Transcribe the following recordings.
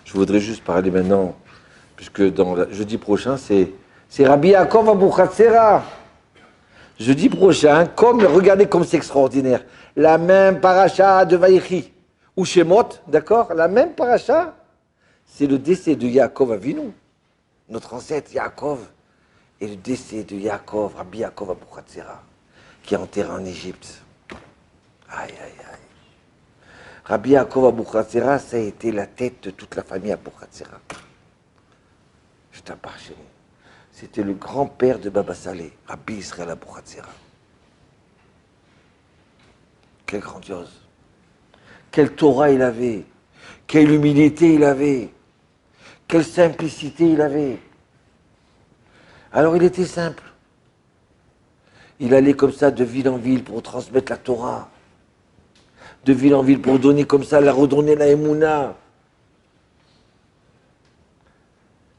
Je voudrais juste parler maintenant, puisque jeudi prochain, c'est Rabbi Yaakov Abuchatzera. Jeudi prochain, regardez comme c'est extraordinaire. La même paracha de Vaïchi, ou Shemot, d'accord? La même paracha, c'est le décès de Yaakov Avinu, notre ancêtre Yaakov, et le décès de Yaakov, Rabbi Yaakov Abuchatzera, qui est enterré en Égypte. Aïe, aïe, aïe. Rabbi Yaakov Abuchatzera, ça a été la tête de toute la famille Abuchatzera. Je t'appartiens. C'était le grand-père de Baba Saleh, Rabbi Israël Abuchatzera. Quelle grandiose. Quelle Torah il avait. Quelle humilité il avait. Quelle simplicité il avait. Alors il était simple. Il allait comme ça de ville en ville pour transmettre la Torah. De ville en ville pour donner comme ça, redonner la Emouna.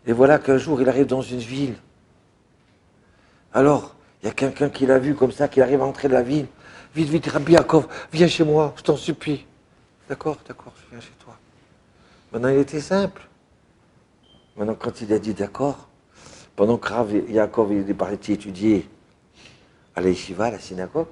Et voilà qu'un jour, il arrive dans une ville. Alors, il y a quelqu'un qui l'a vu comme ça, qui arrive à entrer de la ville. Vite, vite, Rabbi Yaakov, viens chez moi, je t'en supplie. D'accord, d'accord, je viens chez toi. Maintenant, il était simple. Maintenant, quand il a dit d'accord, pendant que Rabbi Yaakov il est parti étudier à la yeshiva, à la synagogue,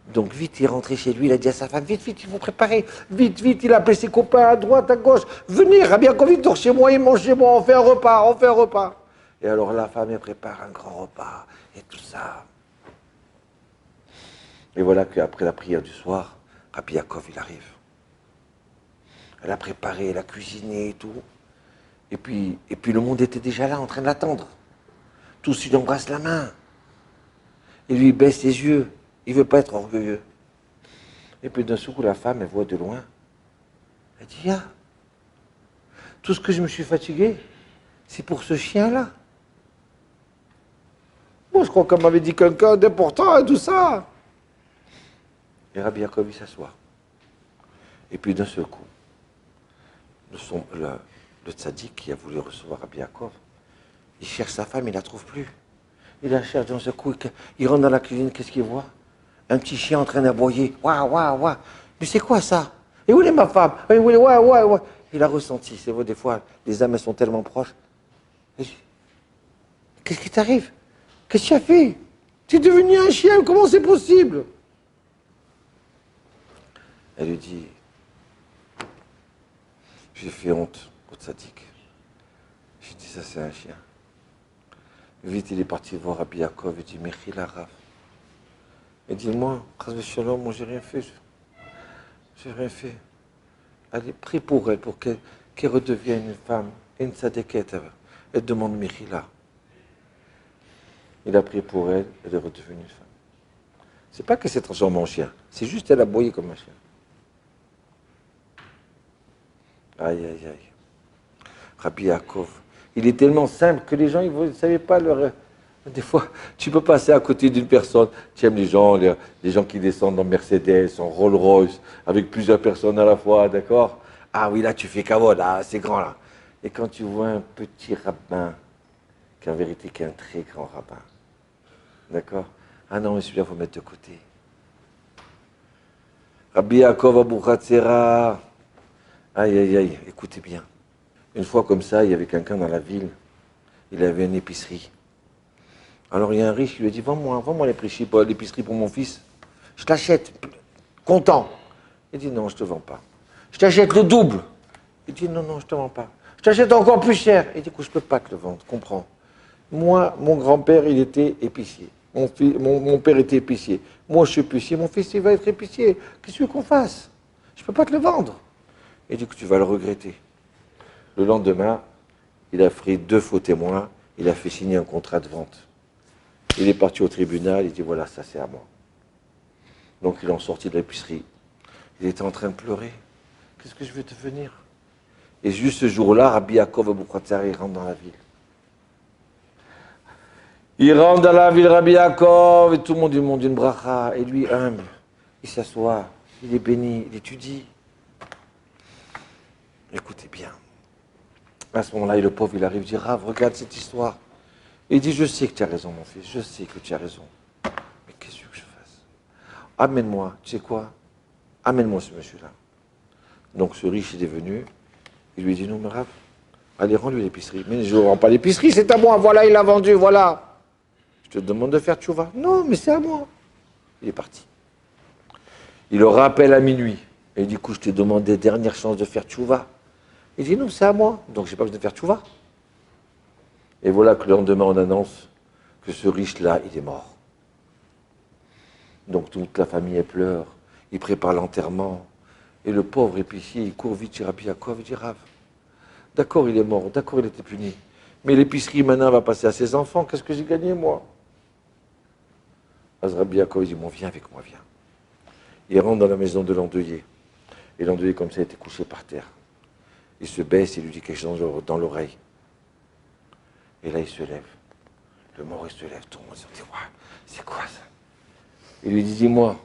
donc vite, il est rentré chez lui, il a dit à sa femme, vite, vite, il faut préparer. Vite, vite, il a appelé ses copains à droite, à gauche. Venez, Rabbi Yaakov, vite, dors chez moi, il mange chez moi, on fait un repas, on fait un repas. Et alors la femme, elle prépare un grand repas, et tout ça. Et voilà qu'après la prière du soir, Rabbi Yaakov, il arrive. Elle a préparé, elle a cuisiné et tout. Et puis le monde était déjà là, en train de l'attendre. Tous, il embrasse la main. Et lui, il baisse les yeux. Il ne veut pas être orgueilleux. Et puis d'un seul coup, la femme, elle voit de loin. Elle dit, ah, tout ce que je me suis fatigué, c'est pour ce chien-là. Bon, je crois qu'elle m'avait dit quelqu'un d'important et tout ça. Et Rabbi Yaakov, il s'assoit. Et puis d'un seul coup, le tzaddik qui a voulu recevoir Rabbi Yaakov, il cherche sa femme, il ne la trouve plus. Il la cherche d'un seul coup, il rentre dans la cuisine, qu'est-ce qu'il voit? Un petit chien en train d'aboyer. Waouh, waouh, waouh. Mais c'est quoi ça? Et où est ma femme? Et où est, ouais, ouais, ouais. Il a ressenti, c'est vrai, des fois, les âmes elles sont tellement proches. Qu'est-ce qui t'arrive? Qu'est-ce que tu as fait? Tu es devenu un chien, comment c'est possible? Elle lui dit, j'ai fait honte au tzaddik. J'ai dit, ça c'est un chien. Vite, il est parti voir Rabbi Yaakov, il dit, Mechila Rav. Il dit, moi, moi j'ai rien fait. J'ai rien fait. Allez, prie pour elle, pour qu'elle redevienne une femme, une tzaddiket. Elle demande Mechila. Il a prié pour elle, elle est redevenue une femme. C'est pas qu'elle s'est transformée en chien, c'est juste qu'elle a aboyé comme un chien. Aïe, aïe, aïe. Rabbi Yaakov, il est tellement simple que les gens, ils ne savaient pas leur... Des fois, tu peux passer à côté d'une personne, tu aimes les gens qui descendent en Mercedes, en Rolls-Royce, avec plusieurs personnes à la fois, d'accord? Ah oui, là, tu fais kavod, là, c'est grand, là. Et quand tu vois un petit rabbin, qui en vérité qui est un très grand rabbin, d'accord? Ah non, mais celui-là, il faut mettre de côté. Rabbi Yaakov Abuchatzera. Aïe, aïe, aïe, écoutez bien. Une fois comme ça, il y avait quelqu'un dans la ville, il avait une épicerie. Alors il y a un riche qui lui a dit, vends-moi l'épicerie pour mon fils. Je t'achète, content. Il dit, non, je ne te vends pas. Je t'achète le double. Il dit, non, non, je ne te vends pas. Je t'achète encore plus cher. Il dit, écoute, je ne peux pas te le vendre, comprends. Moi, mon grand-père, il était épicier. Mon père était épicier. Moi, je suis épicier. Mon fils, il va être épicier. Qu'est-ce que tu veux qu'on fasse? Je ne peux pas te le vendre. Il dit que tu vas le regretter. Le lendemain, il a pris 2 faux témoins. Il a fait signer un contrat de vente. Il est parti au tribunal. Il dit, voilà, ça c'est à moi. Donc, il est sorti de l'épicerie. Il était en train de pleurer. Qu'est-ce que je vais devenir? Et juste ce jour-là, Rabbi Yaakov Abuchatzera, il rentre dans la ville. Il rentre dans la ville, Rabbi Yaakov, et tout le monde lui demande une bracha. Et lui, humble, il s'assoit, il est béni, il étudie. Écoutez bien. À ce moment-là, le pauvre, il arrive, il dit, Rav, regarde cette histoire. Il dit, je sais que tu as raison, mon fils, je sais que tu as raison. Mais qu'est-ce que je fasse? Amène-moi, tu sais quoi? Amène-moi ce monsieur-là. Donc ce riche, il est venu, il lui dit, non, mais Rav, Allez, rends-lui l'épicerie. Mais je ne rends pas l'épicerie, c'est à moi. Voilà, il l'a vendu, voilà. Je te demande de faire tchouva. Non, mais c'est à moi. Il est parti. Il le rappelle à minuit. Et du coup, je te demande des dernières chances de faire tchouva. Il dit non, c'est à moi. Donc, je n'ai pas besoin de faire tchouva. Et voilà que le lendemain, on annonce que ce riche-là, il est mort. Donc, toute la famille, elle pleure. Il prépare l'enterrement. Et le pauvre épicier, il court vite chez Rabbi Yaakov. Il dit Rav, d'accord, il est mort. D'accord, il était puni. Mais l'épicerie, maintenant, va passer à ses enfants. Qu'est-ce que j'ai gagné, moi? Rabbi Yaakov, il dit, viens avec moi, viens. Il rentre dans la maison de l'endeuillé. Et l'endeuillé, comme ça, était couché par terre. Il se baisse et lui dit quelque chose dans l'oreille. Et là, il se lève. Le mort, il se lève. Tout le monde se dit, c'est quoi ça? Il lui dit, dis-moi,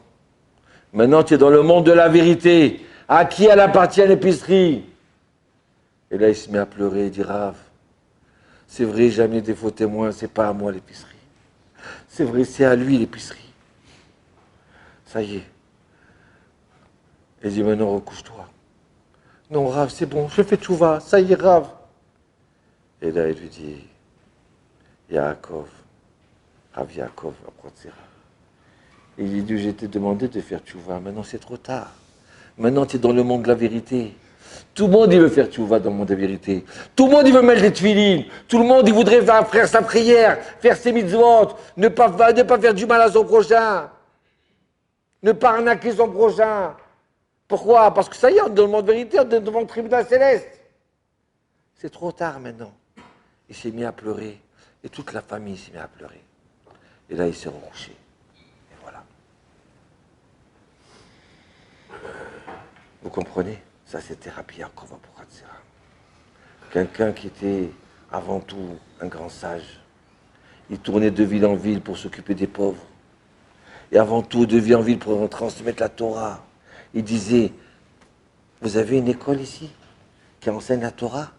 maintenant, tu es dans le monde de la vérité. À qui elle appartient l'épicerie? Et là, il se met à pleurer. Il dit, Rav, c'est vrai, j'ai amené des faux témoins. C'est pas à moi l'épicerie. C'est vrai, c'est à lui l'épicerie. Ça y est. Il dit, maintenant, recouche-toi. Non, Rav, c'est bon, je fais tchouva. Ça y est, Rav. Et là, il lui dit, Yaakov, Rav Yaakov, apprenti. Et il dit, je t'ai demandé de faire tchouva. Maintenant, c'est trop tard. Maintenant, tu es dans le monde de la vérité. Tout le monde, il veut faire tchouva dans le monde de la vérité. Tout le monde, il veut mettre les tefilines. Tout le monde, il voudrait faire sa prière, faire ses mitzvot, ne pas faire du mal à son prochain, ne pas arnaquer son prochain. Pourquoi? Parce que ça y est, on est dans le monde de la vérité, on est devant le tribunal céleste. C'est trop tard maintenant. Il s'est mis à pleurer. Et toute la famille s'est mise à pleurer. Et là, il s'est recouché. Et voilà. Vous comprenez? Ça, c'était Rabbi Yaakov Abuchatzera. Quelqu'un qui était avant tout un grand sage. Il tournait de ville en ville pour s'occuper des pauvres. Et avant tout, de ville en ville pour transmettre la Torah. Il disait, vous avez une école ici qui enseigne la Torah?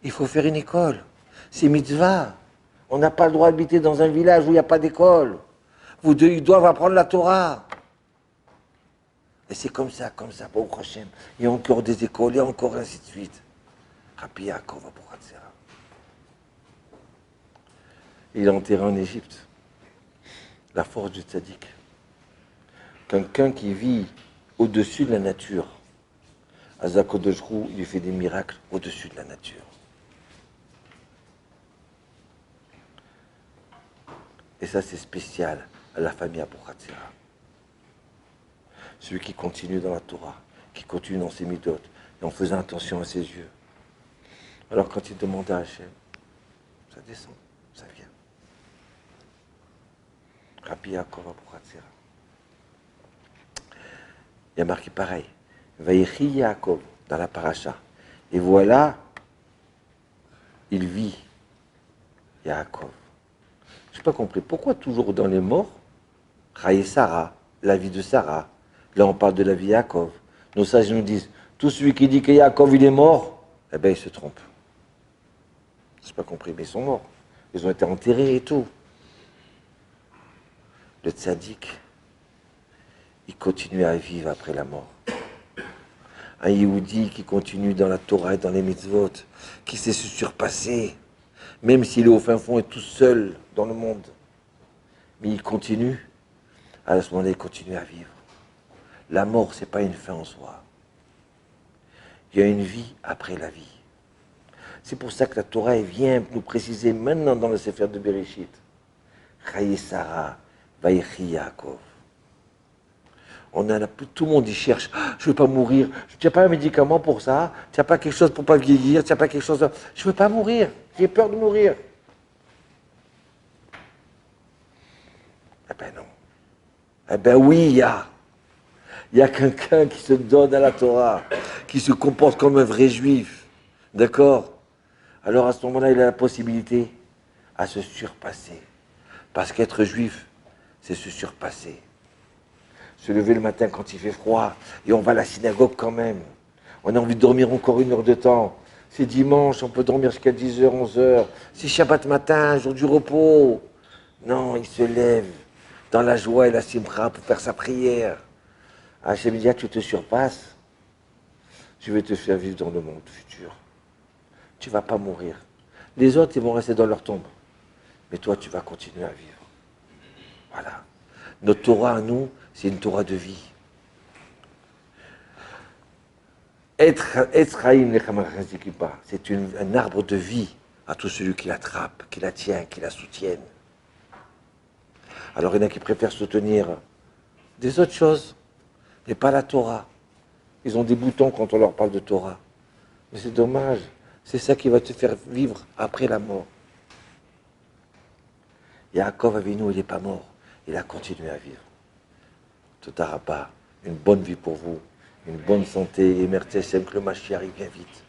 Il faut faire une école. C'est mitzvah. On n'a pas le droit d'habiter dans un village où il n'y a pas d'école. Ils doivent apprendre la Torah. Et c'est comme ça, pour Hachem. Il y a encore des écoles, et encore ainsi de suite. Rabbi Yaakov Abuchatzera. Il est enterré en Égypte. La force du tzaddik. Quelqu'un qui vit au-dessus de la nature. Azakodesh Hu, il lui fait des miracles au-dessus de la nature. Et ça, c'est spécial à la famille Abuchatzera. Celui qui continue dans la Torah, qui continue dans ses midot, et en faisant attention à ses yeux. Alors quand il demande à Hachem, ça descend, ça vient. Rabbi Yaakov Abuchatzera. Il y a marqué pareil. Vayechi Yaakov, dans la paracha. Et voilà, il vit Yaakov. Je n'ai pas compris. Pourquoi toujours dans les morts, Raïe Sarah, la vie de Sarah. Là, on parle de la vie de Yaakov. Nos sages nous disent, tout celui qui dit que Yaakov, il est mort, eh bien, il se trompe. Je n'ai pas compris, mais ils sont morts. Ils ont été enterrés et tout. Le tzaddik, il continue à vivre après la mort. Un Yehudi qui continue dans la Torah et dans les mitzvot, qui sait se surpasser, même s'il est au fin fond et tout seul dans le monde. Mais il continue, à ce moment-là, il continue à vivre. La mort, ce n'est pas une fin en soi. Il y a une vie après la vie. C'est pour ça que la Torah elle vient nous préciser maintenant dans le Sefer de Bereshit. Chaye Sarah, Vayechi Yaakov. Tout le monde y cherche. Je ne veux pas mourir. Tu n'as pas un médicament pour ça. Tu n'as pas quelque chose pour ne pas vieillir. Tu n'as pas quelque chose. Je ne veux pas mourir. J'ai peur de mourir. Eh ben non. Eh ben oui, il y a. Il y a quelqu'un qui se donne à la Torah, qui se comporte comme un vrai juif. D'accord? Alors à ce moment-là, il a la possibilité à se surpasser. Parce qu'être juif, c'est se surpasser. Se lever le matin quand il fait froid, et on va à la synagogue quand même. On a envie de dormir encore 1 heure de temps. C'est dimanche, on peut dormir jusqu'à 10h, 11h. C'est Shabbat matin, jour du repos. Non, il se lève dans la joie et la simcha pour faire sa prière. Hachem dit, tu te surpasses, je vais te faire vivre dans le monde futur. tu ne vas pas mourir. Les autres, ils vont rester dans leur tombe. Mais toi, tu vas continuer à vivre. Voilà. Notre Torah à nous, c'est une Torah de vie. C'est un arbre de vie à tout celui qui l'attrape, qui la tient, qui la soutienne. Alors il y en a qui préfèrent soutenir des autres choses, mais pas la Torah. Ils ont des boutons quand on leur parle de Torah. Mais c'est dommage, c'est ça qui va te faire vivre après la mort. Yaakov Avinu, il n'est pas mort, il a continué à vivre. Toda Rabba, une bonne vie pour vous, une bonne santé, et merci que le Mashiach arrive bien vite.